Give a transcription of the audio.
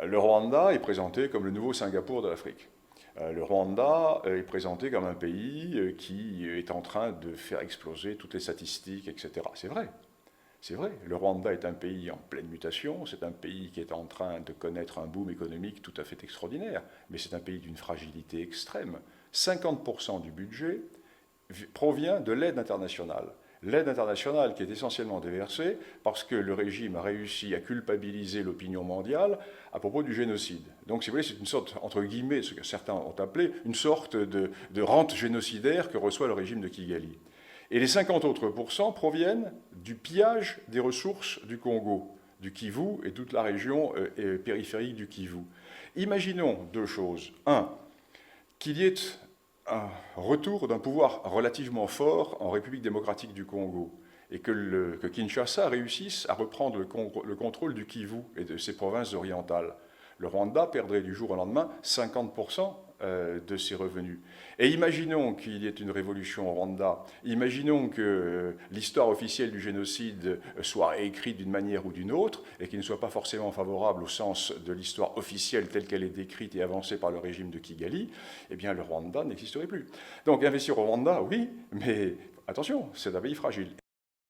Le Rwanda est présenté comme le nouveau Singapour de l'Afrique. Le Rwanda est présenté comme un pays qui est en train de faire exploser toutes les statistiques, etc. C'est vrai. C'est vrai, le Rwanda est un pays en pleine mutation, c'est un pays qui est en train de connaître un boom économique tout à fait extraordinaire, mais c'est un pays d'une fragilité extrême. 50% du budget provient de l'aide internationale. L'aide internationale qui est essentiellement déversée parce que le régime a réussi à culpabiliser l'opinion mondiale à propos du génocide. Donc, si vous voulez, c'est une sorte, entre guillemets, ce que certains ont appelé, une sorte de rente génocidaire que reçoit le régime de Kigali. Et les 50 autres pourcents proviennent du pillage des ressources du Congo, du Kivu et toute la région périphérique du Kivu. Imaginons deux choses. Un, qu'il y ait un retour d'un pouvoir relativement fort en République démocratique du Congo et que Kinshasa réussisse à reprendre le contrôle du Kivu et de ses provinces orientales. Le Rwanda perdrait du jour au lendemain 50% de ses revenus. Et imaginons qu'il y ait une révolution au Rwanda, imaginons que l'histoire officielle du génocide soit écrite d'une manière ou d'une autre, et qu'il ne soit pas forcément favorable au sens de l'histoire officielle telle qu'elle est décrite et avancée par le régime de Kigali, eh bien le Rwanda n'existerait plus. Donc investir au Rwanda, oui, mais attention, c'est un pays fragile.